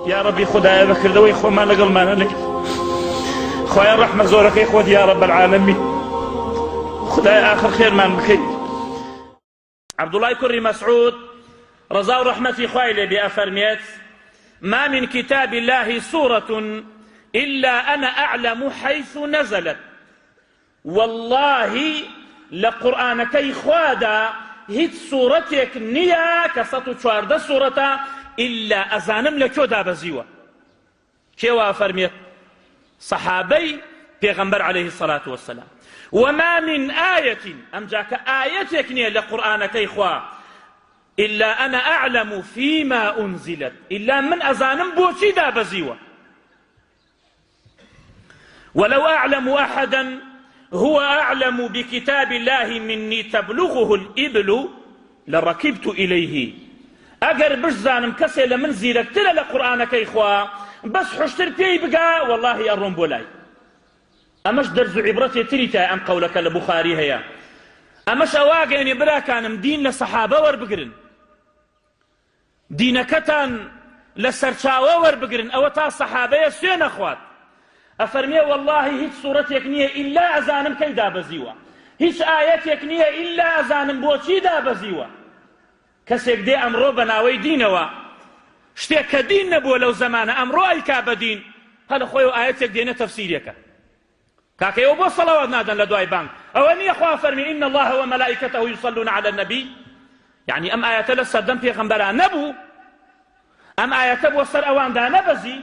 يا ربي خدایا بەکردەوەی خۆمان لەگەڵمانە نەکرد خۆیان ڕەحمە زۆرەکەی خۆت یا رب العالمین خدایا آخر خێرمان بکەیت. عبدالله کوڕی مسعود ڕزا و ڕەحمەتی خوای لێ بێ ئەفەرمێت ما من كتاب الله سورة إلا أنا أعلم حيث نزلت والله لقرآنكي خوادا هيت سورتك نيا كسطو چوارده سورة إلا أزانم لكو دابزيوة كيوا فرميت صحابي پیغمبر عليه الصلاة والسلام وما من آية أمجاك آيتك نيا لقرآنكي خوا إلا أنا أعلم فيما أنزلت إلا من أزانم بوشي دابزيوة ولو أعلم أحدا هو أعلم بكتاب الله مني تبلغه الإبل لركبت إليه أجر بجزانم كسي لمن زيرك تلا لقرآنك إخوة بس حشتر بي بقى والله أرون بولاي أمش درز عبرتي تريتا أم قولك لبخاري هيا أمش أواقع يعني برا كانم دين لصحابة وربقرن دينكتان لسرشاوة وربقرن أو تا صحابة يسين أخوات أفرمي والله هيك سورتك نية إلا أزانم كي دابزيوة هيك آياتك نية إلا أزانم بوشي دابزيوة كسيك دي أمرو بناوي دينوا شتيك دين نبوه لو زمان أمرو أي كابدين هذا خويو آياتك دينا تفسيريك كاكي وبو صلوات نادن لدواي بانك أو أني أخوة أفرمي إن الله وملائكته يصلون على النبي يعني أم آيات لسردن بيغمبرا نبو أم آيات بوصر أوان دا نبزي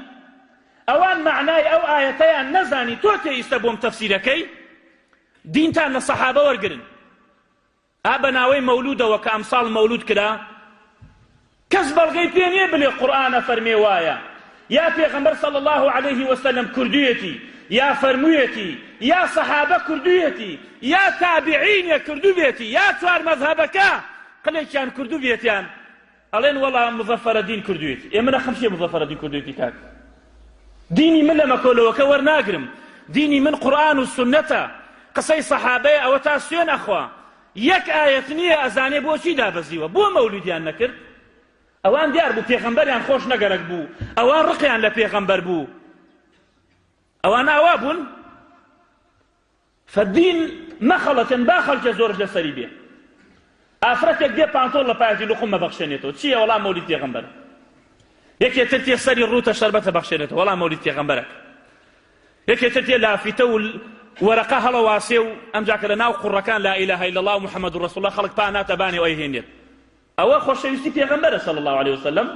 أوان معناي أو آياتيان نزاني توتي يستبوم تفسيركي دينتان الصحابة ورقرن أبناوي مولودة وكأمثال مولود كده كسب الغيبين يبلي القرآن فرمي وايا يا پیغمبر صلى الله عليه وسلم كرديتي يا فرميتي يا صحابة كرديتي يا تابعين يا كردوبيتي يا توار مذهبك قليل كان كردوبيتيان ألين والله مظفر الدين كردويتي يمنا خمسية مظفر الدين كردويتي كاك ديني من لما كولو وكور ناقرم ديني من قرآن والسنة قصي صحابي أو تاسيون أخوة يك آيتنية أزاني بوشي دابزيوة بو مولوديان نكر أوان ديار بو پیغمبريان خوش نقرق بو أوان رقيان لپیغمبر بو أوان أوابون فالدين مخلة باخل جزورج لسري بيه أفرتك دي بانطول لپايتي لقم بخشنيتو تشيه والله مولد پیغمبر يكي تلتي سري الروتا شربتها بخشنيتو والله مولد پیغمبرك يكي تلتي لافتو ورقه هلا واسيو ام جاك لنا قركان لا اله الا الله ومحمد رسول الله خلق بانا تباني وايهين او خوش يستي پیغمبر صلى الله عليه وسلم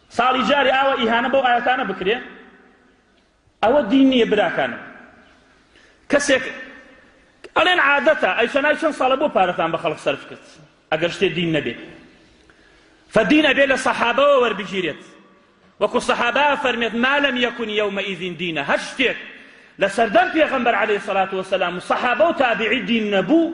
صالي جاري او اهانه بو اياتنا بكري او ديني براكان كسك الين عادته اي شنايشن صلبو بارثان بخلق صرفكت اجرشتي دين نبي فالدين ابي للصحابه وربجيرت وكو الصحابه فرمت ما لم يكن يومئذ دينا هشتك لسردان پیغمبر عليه الصلاة والسلام صحابه و تابعي دين نبو